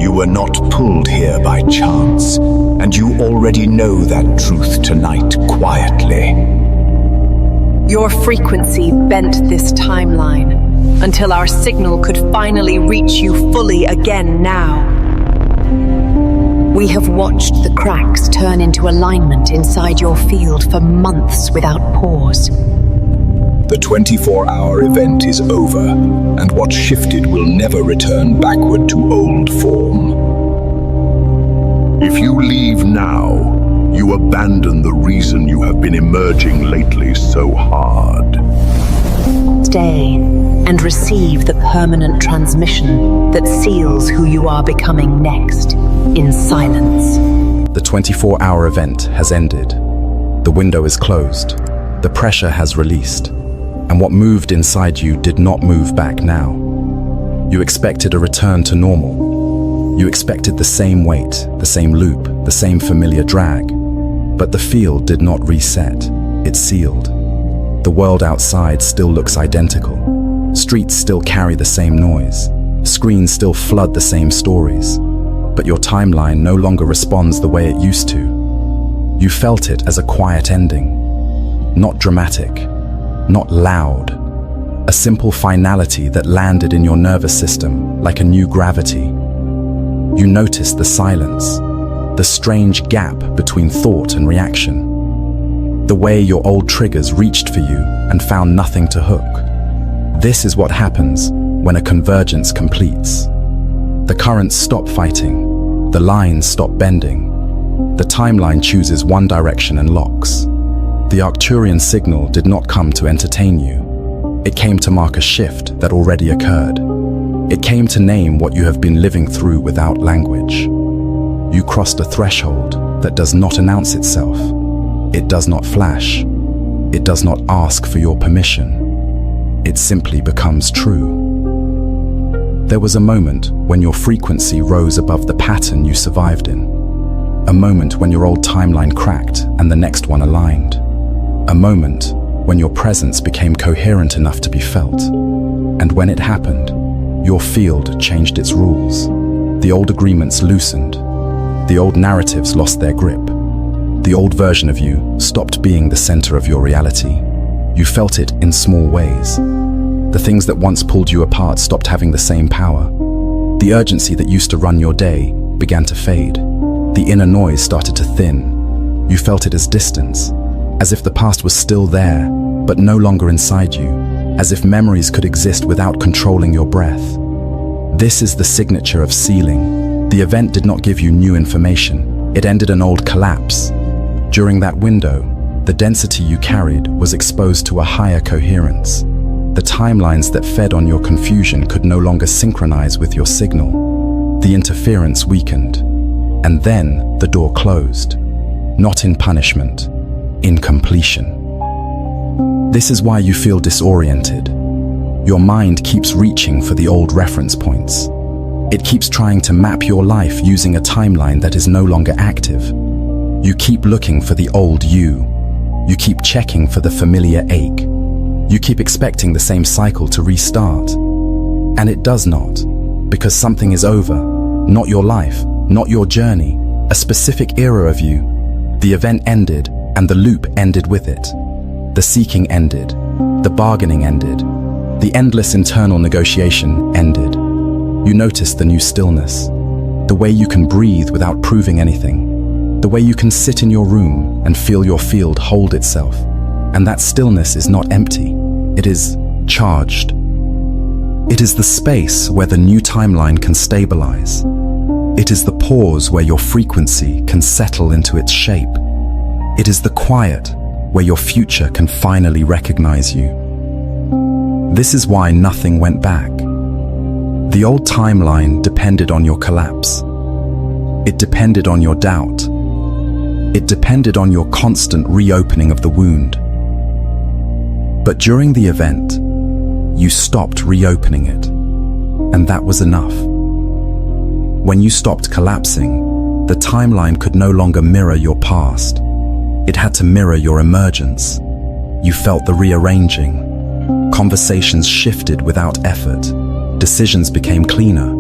You were not pulled here by chance, and you already know that truth tonight quietly. Your frequency bent this timeline until our signal could finally reach you fully again now. We have watched the cracks turn into alignment inside your field for months without pause. The 24-hour event is over, and what shifted will never return backward to old form. If you leave now, you abandon the reason you have been emerging lately so hard. Stay and receive the permanent transmission that seals who you are becoming next in silence. The 24-hour event has ended. The window is closed. The pressure has released. And what moved inside you did not move back now. You expected a return to normal. You expected the same weight, the same loop, the same familiar drag. But the field did not reset. It sealed. The world outside still looks identical. Streets still carry the same noise. Screens still flood the same stories. But your timeline no longer responds the way it used to. You felt it as a quiet ending. Not dramatic. Not loud. A simple finality that landed in your nervous system like a new gravity. You noticed the silence, the strange gap between thought and reaction. The way your old triggers reached for you and found nothing to hook. This is what happens when a convergence completes. The currents stop fighting, the lines stop bending. The timeline chooses one direction and locks. The Arcturian signal did not come to entertain you. It came to mark a shift that already occurred. It came to name what you have been living through without language. You crossed a threshold that does not announce itself. It does not flash. It does not ask for your permission. It simply becomes true. There was a moment when your frequency rose above the pattern you survived in. A moment when your old timeline cracked and the next one aligned. A moment when your presence became coherent enough to be felt. And when it happened, your field changed its rules. The old agreements loosened. The old narratives lost their grip. The old version of you stopped being the center of your reality. You felt it in small ways. The things that once pulled you apart stopped having the same power. The urgency that used to run your day began to fade. The inner noise started to thin. You felt it as distance. As if the past was still there, but no longer inside you, as if memories could exist without controlling your breath. This is the signature of sealing. The event did not give you new information. It ended an old collapse. During that window, the density you carried was exposed to a higher coherence. The timelines that fed on your confusion could no longer synchronize with your signal. The interference weakened. And then the door closed. Not in punishment. In completion. This is why you feel disoriented. Your mind keeps reaching for the old reference points. It keeps trying to map your life using a timeline that is no longer active. You keep looking for the old you. You keep checking for the familiar ache. You keep expecting the same cycle to restart. And it does not, because something is over. Not your life, not your journey, a specific era of you. The event ended, and the loop ended with it. The seeking ended. The bargaining ended. The endless internal negotiation ended. You noticed the new stillness. The way you can breathe without proving anything. The way you can sit in your room and feel your field hold itself. And that stillness is not empty. It is charged. It is the space where the new timeline can stabilize. It is the pause where your frequency can settle into its shape. It is the quiet where your future can finally recognize you. This is why nothing went back. The old timeline depended on your collapse. It depended on your doubt. It depended on your constant reopening of the wound. But during the event, you stopped reopening it, and that was enough. When you stopped collapsing, the timeline could no longer mirror your past. It had to mirror your emergence. You felt the rearranging. Conversations shifted without effort. Decisions became cleaner.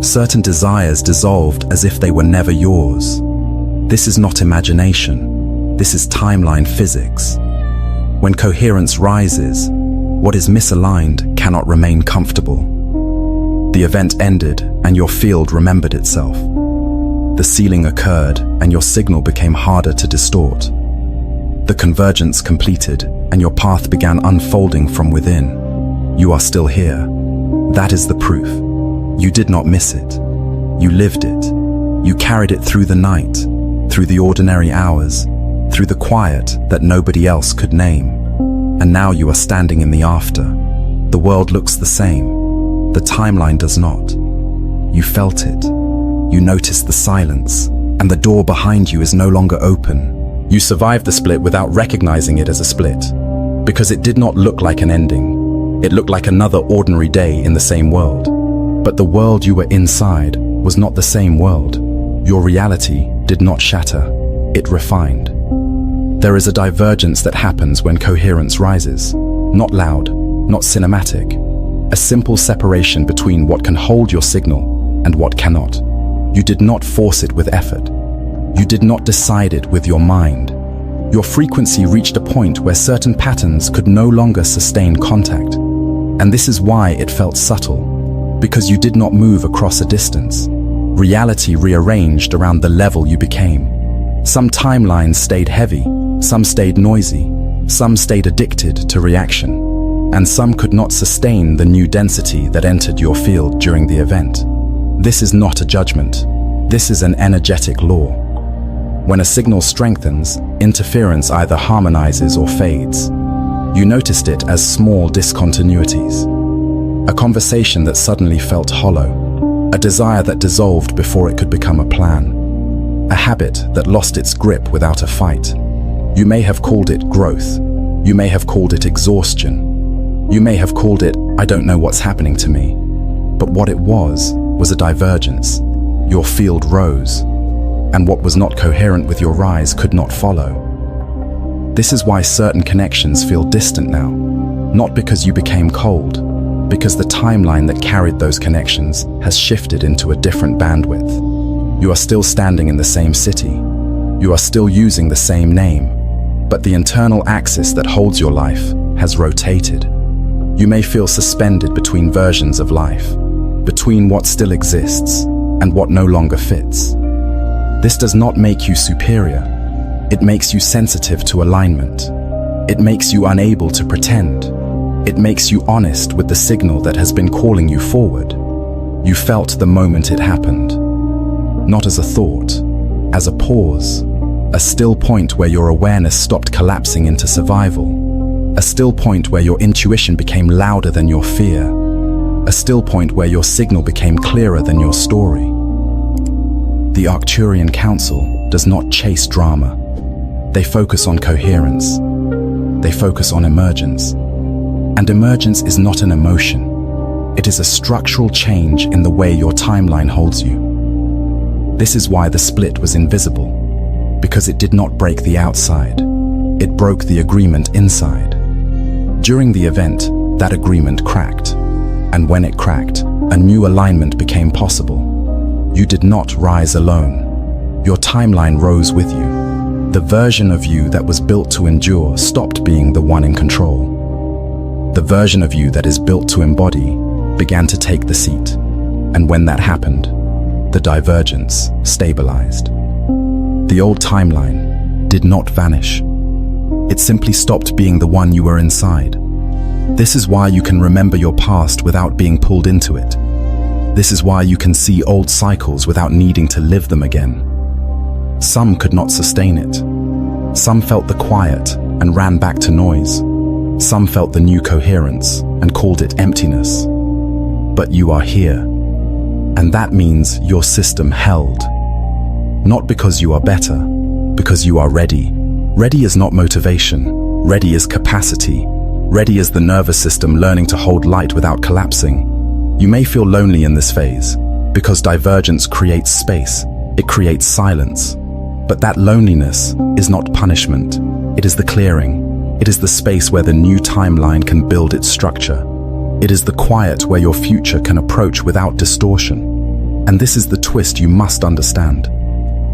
Certain desires dissolved as if they were never yours. This is not imagination. This is timeline physics. When coherence rises, what is misaligned cannot remain comfortable. The event ended and your field remembered itself. The sealing occurred and your signal became harder to distort. The convergence completed and your path began unfolding from within. You are still here. That is the proof. You did not miss it. You lived it. You carried it through the night, through the ordinary hours, through the quiet that nobody else could name. And now you are standing in the after. The world looks the same. The timeline does not. You felt it. You noticed the silence, and the door behind you is no longer open. You survived the split without recognizing it as a split, because it did not look like an ending. It looked like another ordinary day in the same world. But the world you were inside was not the same world. Your reality did not shatter. It refined. There is a divergence that happens when coherence rises. Not loud, not cinematic. A simple separation between what can hold your signal and what cannot. You did not force it with effort. You did not decide it with your mind. Your frequency reached a point where certain patterns could no longer sustain contact. And this is why it felt subtle, because you did not move across a distance. Reality rearranged around the level you became. Some timelines stayed heavy, some stayed noisy, some stayed addicted to reaction, and some could not sustain the new density that entered your field during the event. This is not a judgment. This is an energetic law. When a signal strengthens, interference either harmonizes or fades. You noticed it as small discontinuities. A conversation that suddenly felt hollow. A desire that dissolved before it could become a plan. A habit that lost its grip without a fight. You may have called it growth. You may have called it exhaustion. You may have called it, I don't know what's happening to me. But what it was a divergence. Your field rose, and what was not coherent with your rise could not follow. This is why certain connections feel distant now. Not because you became cold, because the timeline that carried those connections has shifted into a different bandwidth. You are still standing in the same city. You are still using the same name, but the internal axis that holds your life has rotated. You may feel suspended between versions of life, between what still exists and what no longer fits. This does not make you superior. It makes you sensitive to alignment. It makes you unable to pretend. It makes you honest with the signal that has been calling you forward. You felt the moment it happened. Not as a thought, as a pause. A still point where your awareness stopped collapsing into survival. A still point where your intuition became louder than your fear. A still point where your signal became clearer than your story. The Arcturian Council does not chase drama. They focus on coherence. They focus on emergence. And emergence is not an emotion. It is a structural change in the way your timeline holds you. This is why the split was invisible, because it did not break the outside. It broke the agreement inside. During the event, that agreement cracked. And when it cracked, a new alignment became possible. You did not rise alone. Your timeline rose with you. The version of you that was built to endure stopped being the one in control. The version of you that is built to embody began to take the seat. And when that happened, the divergence stabilized. The old timeline did not vanish. It simply stopped being the one you were inside. This is why you can remember your past without being pulled into it. This is why you can see old cycles without needing to live them again. Some could not sustain it. Some felt the quiet and ran back to noise. Some felt the new coherence and called it emptiness. But you are here. And that means your system held. Not because you are better, because you are ready. Ready is not motivation. Ready is capacity. Ready is the nervous system learning to hold light without collapsing. You may feel lonely in this phase, because divergence creates space, it creates silence. But that loneliness is not punishment, it is the clearing. It is the space where the new timeline can build its structure. It is the quiet where your future can approach without distortion. And this is the twist you must understand.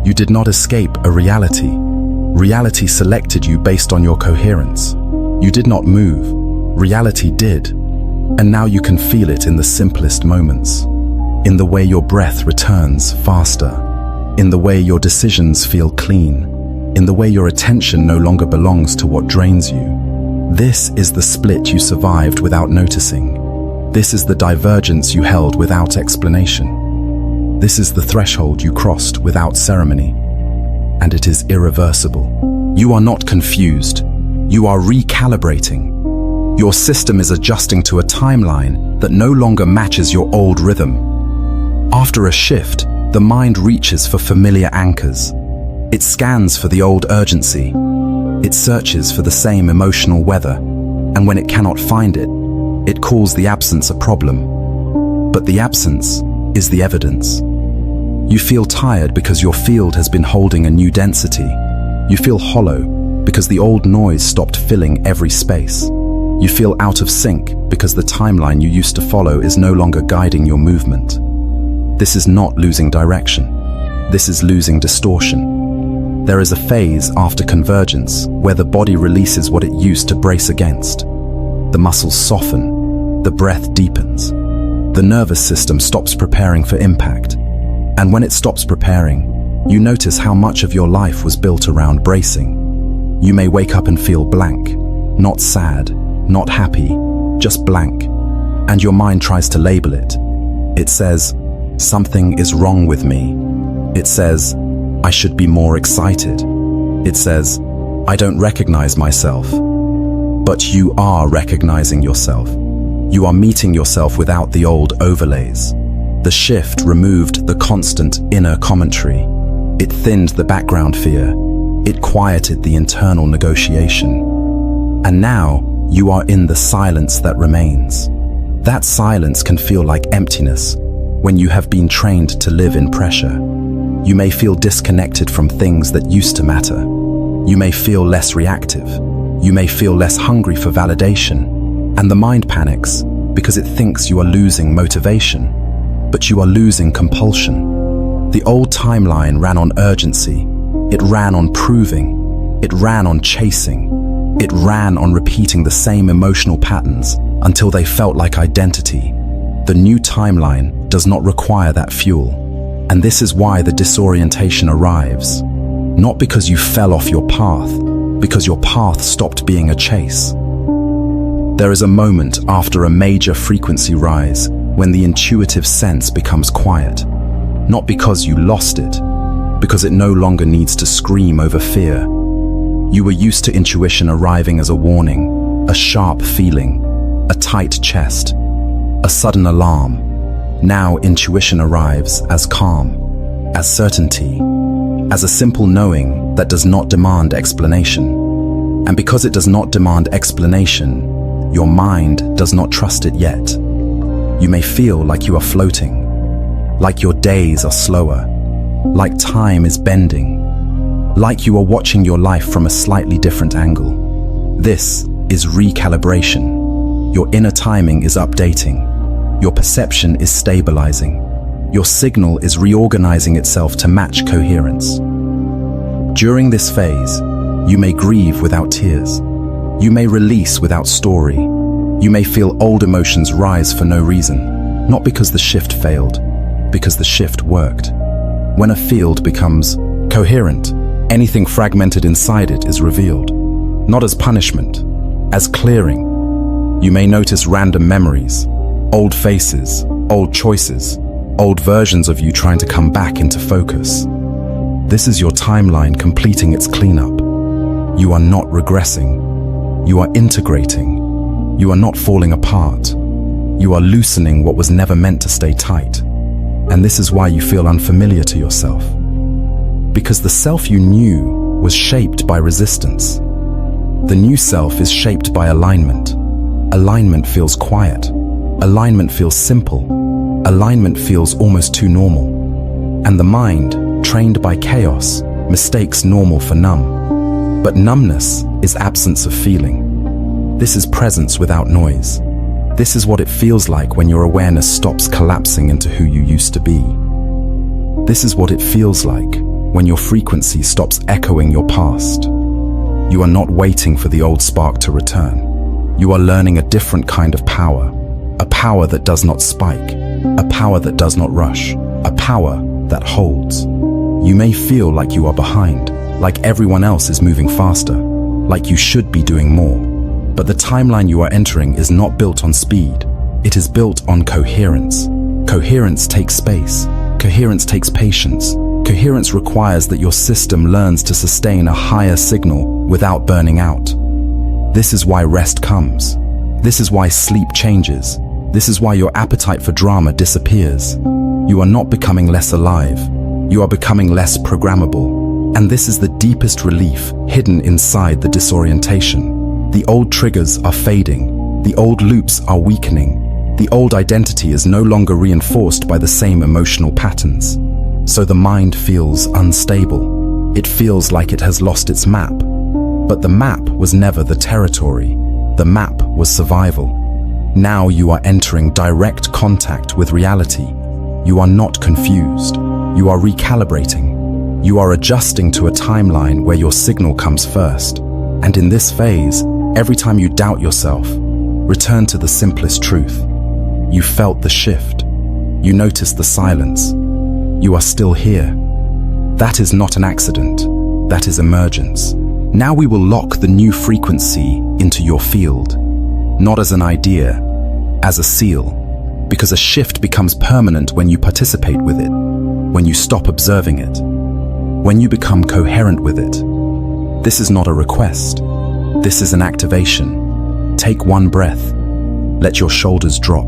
You did not escape a reality. Reality selected you based on your coherence. You did not move. Reality did. And now you can feel it in the simplest moments. In the way your breath returns faster. In the way your decisions feel clean. In the way your attention no longer belongs to what drains you. This is the split you survived without noticing. This is the divergence you held without explanation. This is the threshold you crossed without ceremony. And it is irreversible. You are not confused. You are recalibrating. Your system is adjusting to a timeline that no longer matches your old rhythm. After a shift, the mind reaches for familiar anchors. It scans for the old urgency. It searches for the same emotional weather. And when it cannot find it, it calls the absence a problem. But the absence is the evidence. You feel tired because your field has been holding a new density. You feel hollow because the old noise stopped filling every space. You feel out of sync because the timeline you used to follow is no longer guiding your movement. This is not losing direction. This is losing distortion. There is a phase after convergence where the body releases what it used to brace against. The muscles soften, the breath deepens. The nervous system stops preparing for impact. And when it stops preparing, you notice how much of your life was built around bracing. You may wake up and feel blank, not sad, not happy, just blank. And your mind tries to label it. It says, something is wrong with me. It says, I should be more excited. It says, I don't recognize myself. But you are recognizing yourself. You are meeting yourself without the old overlays. The shift removed the constant inner commentary. It thinned the background fear. It quieted the internal negotiation. And now, you are in the silence that remains. That silence can feel like emptiness when you have been trained to live in pressure. You may feel disconnected from things that used to matter. You may feel less reactive. You may feel less hungry for validation. And the mind panics because it thinks you are losing motivation. But you are losing compulsion. The old timeline ran on urgency. It ran on proving. It ran on chasing. It ran on repeating the same emotional patterns until they felt like identity. The new timeline does not require that fuel. And this is why the disorientation arrives. Not because you fell off your path, because your path stopped being a chase. There is a moment after a major frequency rise when the intuitive sense becomes quiet. Not because you lost it, because it no longer needs to scream over fear. You were used to intuition arriving as a warning, a sharp feeling, a tight chest, a sudden alarm. Now intuition arrives as calm, as certainty, as a simple knowing that does not demand explanation. And because it does not demand explanation, your mind does not trust it yet. You may feel like you are floating, like your days are slower, like time is bending, like you are watching your life from a slightly different angle. This is recalibration. Your inner timing is updating. Your perception is stabilizing. Your signal is reorganizing itself to match coherence. During this phase, you may grieve without tears. You may release without story. You may feel old emotions rise for no reason, not because the shift failed, because the shift worked. When a field becomes coherent, anything fragmented inside it is revealed, not as punishment, as clearing. You may notice random memories, old faces, old choices, old versions of you trying to come back into focus. This is your timeline completing its cleanup. You are not regressing. You are integrating. You are not falling apart. You are loosening what was never meant to stay tight. And this is why you feel unfamiliar to yourself. Because the self you knew was shaped by resistance. The new self is shaped by alignment. Alignment feels quiet. Alignment feels simple. Alignment feels almost too normal. And the mind, trained by chaos, mistakes normal for numb. But numbness is absence of feeling. This is presence without noise. This is what it feels like when your awareness stops collapsing into who you used to be. This is what it feels like when your frequency stops echoing your past. You are not waiting for the old spark to return. You are learning a different kind of power, a power that does not spike, a power that does not rush, a power that holds. You may feel like you are behind, like everyone else is moving faster, like you should be doing more. But the timeline you are entering is not built on speed. It is built on coherence. Coherence takes space. Coherence takes patience. Coherence requires that your system learns to sustain a higher signal without burning out. This is why rest comes. This is why sleep changes. This is why your appetite for drama disappears. You are not becoming less alive. You are becoming less programmable. And this is the deepest relief hidden inside the disorientation. The old triggers are fading. The old loops are weakening. The old identity is no longer reinforced by the same emotional patterns. So the mind feels unstable. It feels like it has lost its map. But the map was never the territory. The map was survival. Now you are entering direct contact with reality. You are not confused. You are recalibrating. You are adjusting to a timeline where your signal comes first. And in this phase, every time you doubt yourself, return to the simplest truth. You felt the shift. You noticed the silence. You are still here. That is not an accident. That is emergence. Now we will lock the new frequency into your field, not as an idea, as a seal, because a shift becomes permanent when you participate with it, when you stop observing it, when you become coherent with it. This is not a request. This is an activation. Take one breath. Let your shoulders drop.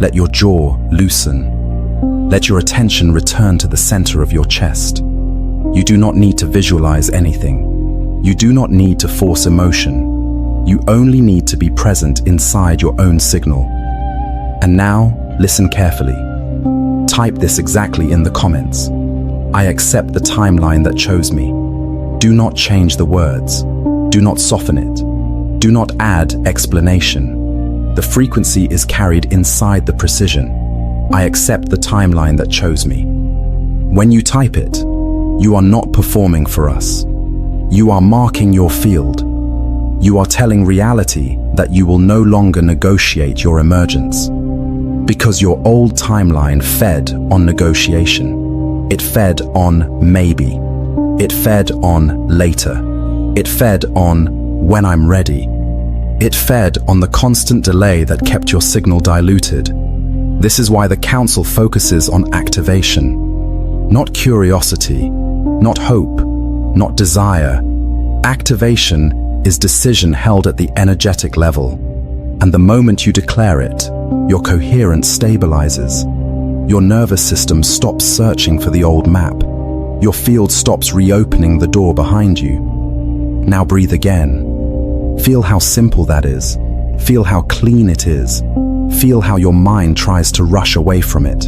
Let your jaw loosen. Let your attention return to the center of your chest. You do not need to visualize anything. You do not need to force emotion. You only need to be present inside your own signal. And now, listen carefully. Type this exactly in the comments. I accept the timeline that chose me. Do not change the words. Do not soften it. Do not add explanation. The frequency is carried inside the precision. I accept the timeline that chose me. When you type it, you are not performing for us. You are marking your field. You are telling reality that you will no longer negotiate your emergence. Because your old timeline fed on negotiation. It fed on maybe. It fed on later. It fed on when I'm ready. It fed on the constant delay that kept your signal diluted. This is why the Council focuses on activation. Not curiosity, not hope, not desire. Activation is decision held at the energetic level. And the moment you declare it, your coherence stabilizes. Your nervous system stops searching for the old map. Your field stops reopening the door behind you. Now breathe again. Feel how simple that is. Feel how clean it is. Feel how your mind tries to rush away from it.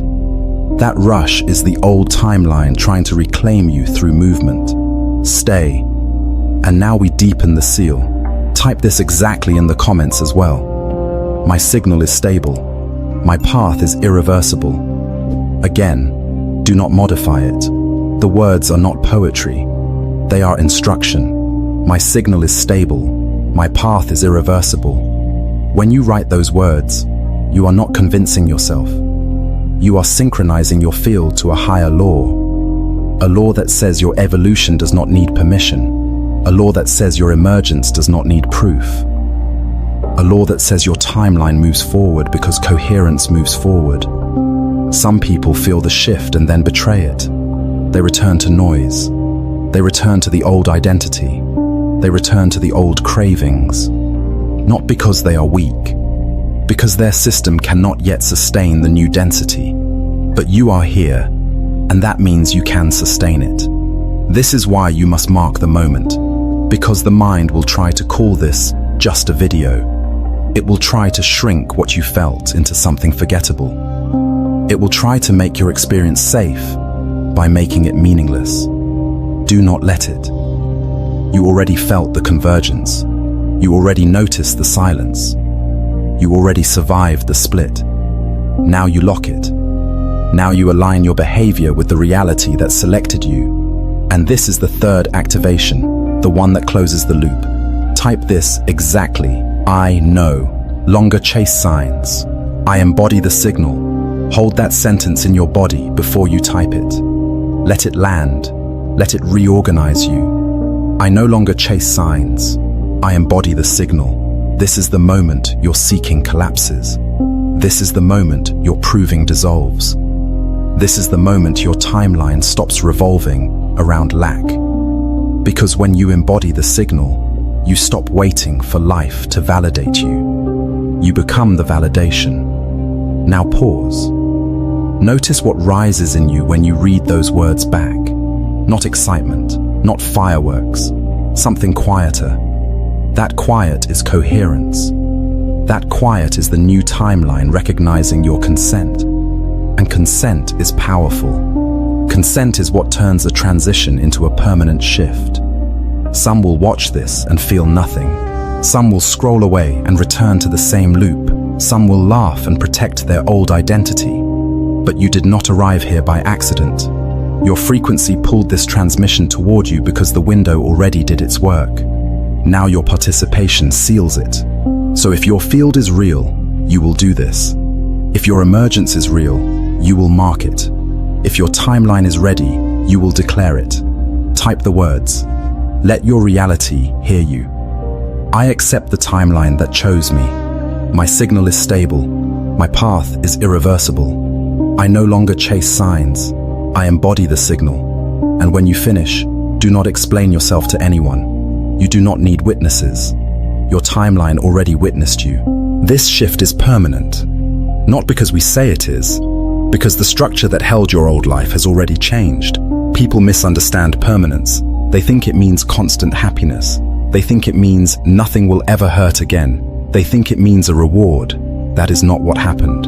That rush is the old timeline trying to reclaim you through movement. Stay. And now we deepen the seal. Type this exactly in the comments as well. My signal is stable. My path is irreversible. Again, do not modify it. The words are not poetry. They are instruction. My signal is stable. My path is irreversible. When you write those words, you are not convincing yourself. You are synchronizing your field to a higher law. A law that says your evolution does not need permission. A law that says your emergence does not need proof. A law that says your timeline moves forward because coherence moves forward. Some people feel the shift and then betray it. They return to noise. They return to the old identity. They return to the old cravings. Not because they are weak, because their system cannot yet sustain the new density. But you are here, and that means you can sustain it. This is why you must mark the moment, because the mind will try to call this just a video. It will try to shrink what you felt into something forgettable. It will try to make your experience safe by making it meaningless. Do not let it. You already felt the convergence. You already noticed the silence. You already survived the split. Now you lock it. Now you align your behavior with the reality that selected you. And this is the third activation, the one that closes the loop. Type this exactly. I know. Longer chase signs. I embody the signal. Hold that sentence in your body before you type it. Let it land. Let it reorganize you. I no longer chase signs. I embody the signal. This is the moment your seeking collapses. This is the moment your proving dissolves. This is the moment your timeline stops revolving around lack. Because when you embody the signal, you stop waiting for life to validate you. You become the validation. Now pause. Notice what rises in you when you read those words back. Not excitement, not fireworks, something quieter. That quiet is coherence. That quiet is the new timeline recognizing your consent. And consent is powerful. Consent is what turns a transition into a permanent shift. Some will watch this and feel nothing. Some will scroll away and return to the same loop. Some will laugh and protect their old identity. But you did not arrive here by accident. Your frequency pulled this transmission toward you because the window already did its work. Now your participation seals it. So if your field is real, you will do this. If your emergence is real, you will mark it. If your timeline is ready, you will declare it. Type the words. Let your reality hear you. I accept the timeline that chose me. My signal is stable. My path is irreversible. I no longer chase signs. I embody the signal. And when you finish, do not explain yourself to anyone. You do not need witnesses. Your timeline already witnessed you. This shift is permanent. Not because we say it is, because the structure that held your old life has already changed. People misunderstand permanence. They think it means constant happiness. They think it means nothing will ever hurt again. They think it means a reward. That is not what happened.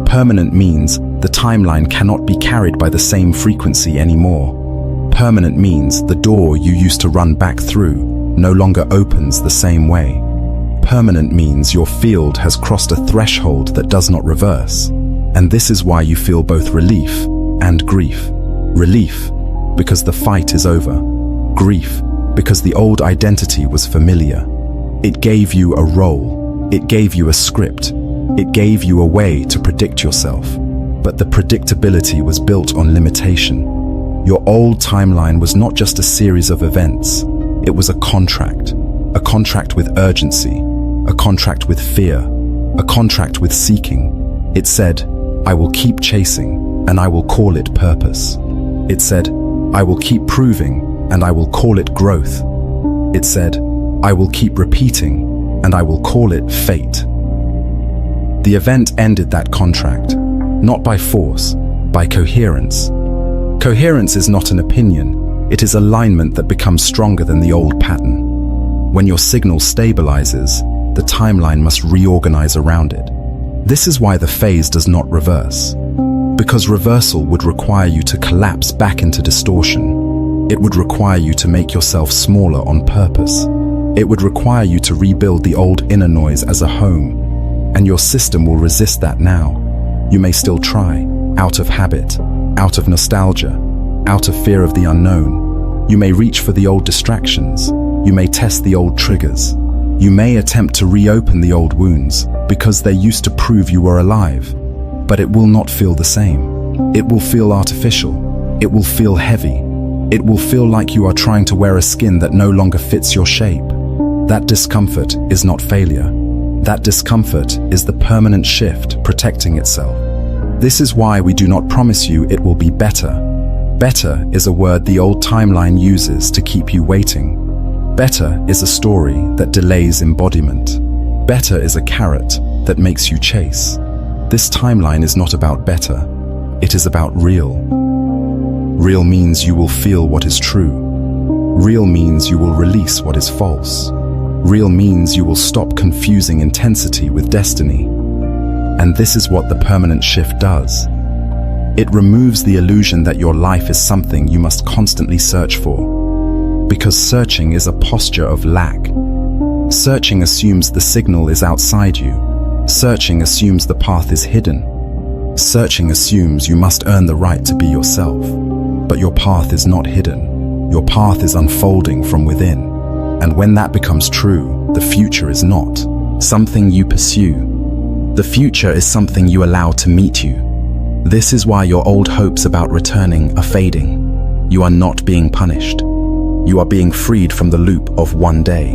Permanent means the timeline cannot be carried by the same frequency anymore. Permanent means the door you used to run back through no longer opens the same way. Permanent means your field has crossed a threshold that does not reverse. And this is why you feel both relief and grief. Relief, because the fight is over. Grief, because the old identity was familiar. It gave you a role. It gave you a script. It gave you a way to predict yourself. But the predictability was built on limitation. Your old timeline was not just a series of events. It was a contract with urgency, a contract with fear, a contract with seeking. It said, I will keep chasing, and I will call it purpose. It said, I will keep proving, and I will call it growth. It said, I will keep repeating, and I will call it fate. The event ended that contract, not by force, by coherence. Coherence is not an opinion. It is alignment that becomes stronger than the old pattern. When your signal stabilizes, the timeline must reorganize around it. This is why the phase does not reverse. Because reversal would require you to collapse back into distortion. It would require you to make yourself smaller on purpose. It would require you to rebuild the old inner noise as a home. And your system will resist that now. You may still try, out of habit, out of nostalgia, out of fear of the unknown. You may reach for the old distractions. You may test the old triggers. You may attempt to reopen the old wounds because they used to prove you were alive. But it will not feel the same. It will feel artificial. It will feel heavy. It will feel like you are trying to wear a skin that no longer fits your shape. That discomfort is not failure. That discomfort is the permanent shift protecting itself. This is why we do not promise you it will be better. Better is a word the old timeline uses to keep you waiting. Better is a story that delays embodiment. Better is a carrot that makes you chase. This timeline is not about better. It is about real. Real means you will feel what is true. Real means you will release what is false. Real means you will stop confusing intensity with destiny. And this is what the permanent shift does. It removes the illusion that your life is something you must constantly search for. Because searching is a posture of lack. Searching assumes the signal is outside you. Searching assumes the path is hidden. Searching assumes you must earn the right to be yourself. But your path is not hidden. Your path is unfolding from within. And when that becomes true, the future is not something you pursue. The future is something you allow to meet you. This is why your old hopes about returning are fading. You are not being punished. You are being freed from the loop of one day.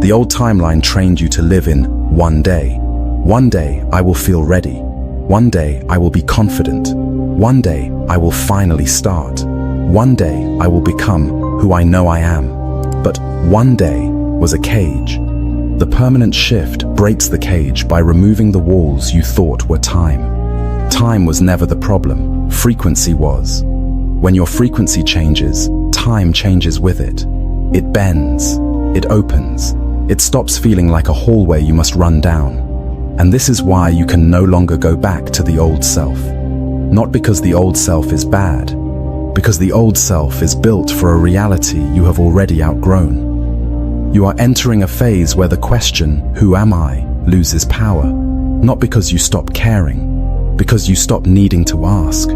The old timeline trained you to live in one day. One day I will feel ready. One day I will be confident. One day I will finally start. One day I will become who I know I am. But one day was a cage. The permanent shift breaks the cage by removing the walls you thought were time. Time was never the problem. Frequency was. When your frequency changes, time changes with it. It bends. It opens. It stops feeling like a hallway you must run down. And this is why you can no longer go back to the old self. Not because the old self is bad, because the old self is built for a reality you have already outgrown. You are entering a phase where the question, "Who am I?" loses power, not because you stop caring, because you stop needing to ask.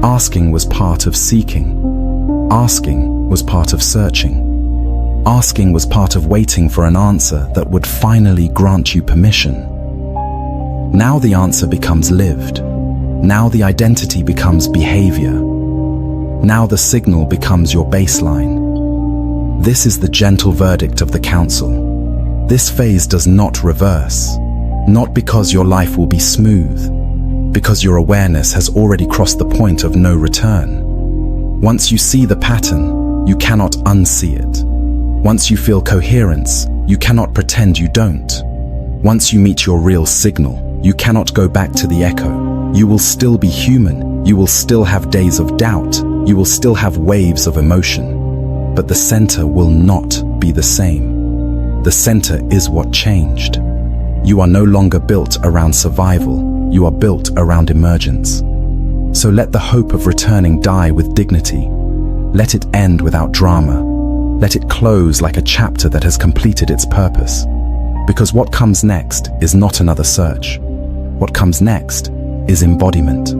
Asking was part of seeking. Asking was part of searching. Asking was part of waiting for an answer that would finally grant you permission. Now the answer becomes lived. Now the identity becomes behavior. Now the signal becomes your baseline. This is the gentle verdict of the council. This phase does not reverse. Not because your life will be smooth, because your awareness has already crossed the point of no return. Once you see the pattern, you cannot unsee it. Once you feel coherence, you cannot pretend you don't. Once you meet your real signal, you cannot go back to the echo. You will still be human. You will still have days of doubt. You will still have waves of emotion. But the center will not be the same. The center is what changed. You are no longer built around survival. You are built around emergence. So let the hope of returning die with dignity. Let it end without drama. Let it close like a chapter that has completed its purpose. Because what comes next is not another search. What comes next is embodiment.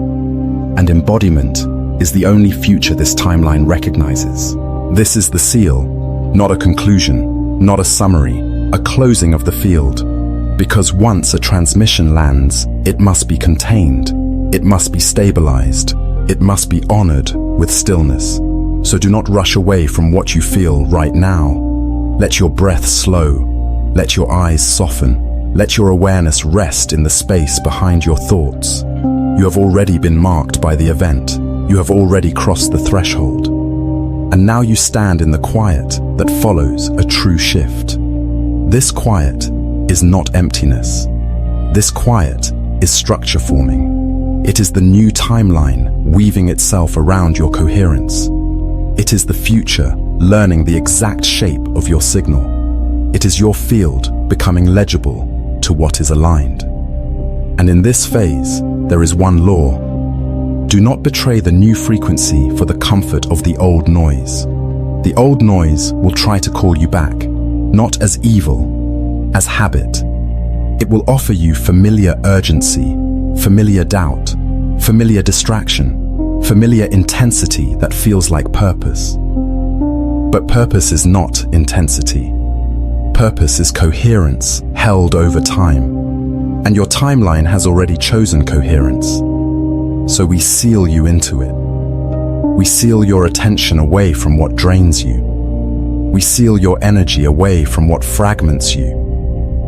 And embodiment is the only future this timeline recognizes. This is the seal, not a conclusion, not a summary, a closing of the field. Because once a transmission lands, it must be contained, it must be stabilized, it must be honored with stillness. So do not rush away from what you feel right now. Let your breath slow, let your eyes soften, let your awareness rest in the space behind your thoughts. You have already been marked by the event. You have already crossed the threshold. And now you stand in the quiet that follows a true shift. This quiet is not emptiness. This quiet is structure forming. It is the new timeline weaving itself around your coherence. It is the future learning the exact shape of your signal. It is your field becoming legible to what is aligned. And in this phase, there is one law. Do not betray the new frequency for the comfort of the old noise. The old noise will try to call you back, not as evil, as habit. It will offer you familiar urgency, familiar doubt, familiar distraction, familiar intensity that feels like purpose. But purpose is not intensity. Purpose is coherence held over time. And your timeline has already chosen coherence. So we seal you into it. We seal your attention away from what drains you. We seal your energy away from what fragments you.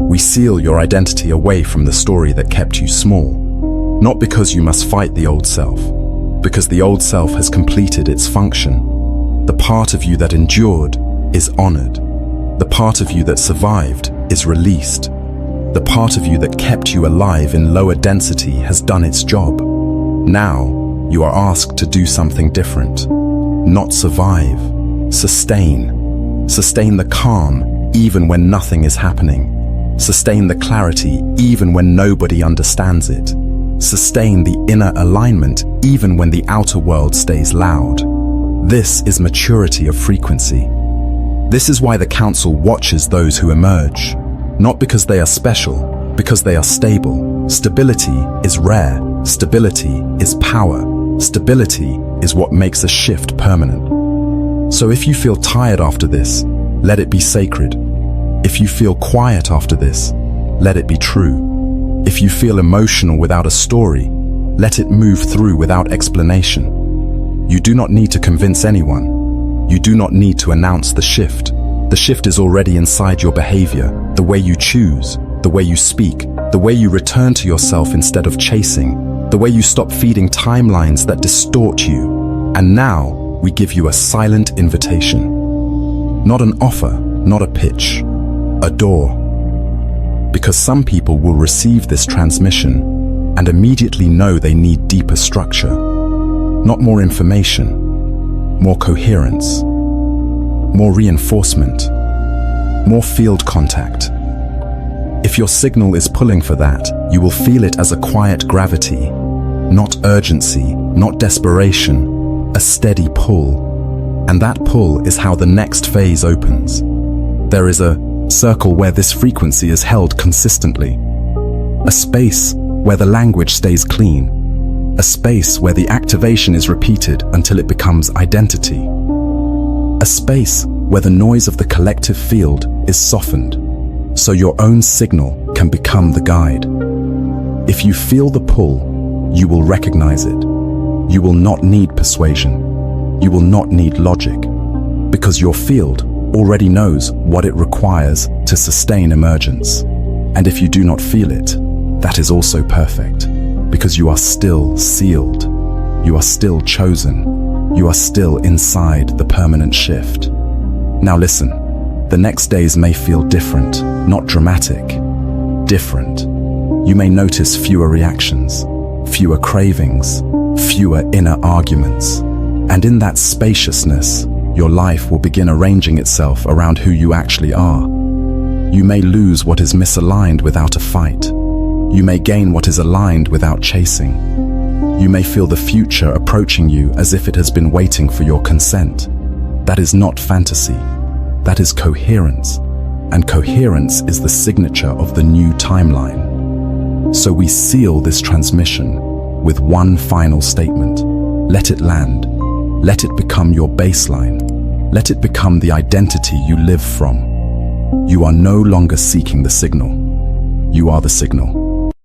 We seal your identity away from the story that kept you small. Not because you must fight the old self, because the old self has completed its function. The part of you that endured is honored. The part of you that survived is released. The part of you that kept you alive in lower density has done its job. Now, you are asked to do something different. Not survive, sustain. Sustain the calm even when nothing is happening. Sustain the clarity even when nobody understands it. Sustain the inner alignment even when the outer world stays loud. This is maturity of frequency. This is why the council watches those who emerge. Not because they are special, because they are stable. Stability is rare, Stability is power. Stability is what makes a shift permanent. So if you feel tired after this, let it be sacred. If you feel quiet after this, let it be true. If you feel emotional without a story, let it move through without explanation. You do not need to convince anyone. You do not need to announce the shift. The shift is already inside your behavior, the way you choose, the way you speak, the way you return to yourself instead of chasing, the way you stop feeding timelines that distort you. And now, we give you a silent invitation. Not an offer, not a pitch, a door. Because some people will receive this transmission and immediately know they need deeper structure. Not more information, more coherence, more reinforcement, more field contact. If your signal is pulling for that, you will feel it as a quiet gravity, not urgency, not desperation, a steady pull. And that pull is how the next phase opens. There is a circle where this frequency is held consistently. A space where the language stays clean. A space where the activation is repeated until it becomes identity. A space where the noise of the collective field is softened, so your own signal can become the guide. If you feel the pull, you will recognize it. You will not need persuasion. You will not need logic, because your field already knows what it requires to sustain emergence. And if you do not feel it, that is also perfect, because you are still sealed. You are still chosen. You are still inside the permanent shift. Now listen, the next days may feel different, not dramatic, different. You may notice fewer reactions, fewer cravings, fewer inner arguments. And in that spaciousness, your life will begin arranging itself around who you actually are. You may lose what is misaligned without a fight. You may gain what is aligned without chasing. You may feel the future approaching you as if it has been waiting for your consent. That is not fantasy. That is coherence. And coherence is the signature of the new timeline. So we seal this transmission with one final statement. Let it land. Let it become your baseline. Let it become the identity you live from. You are no longer seeking the signal. You are the signal.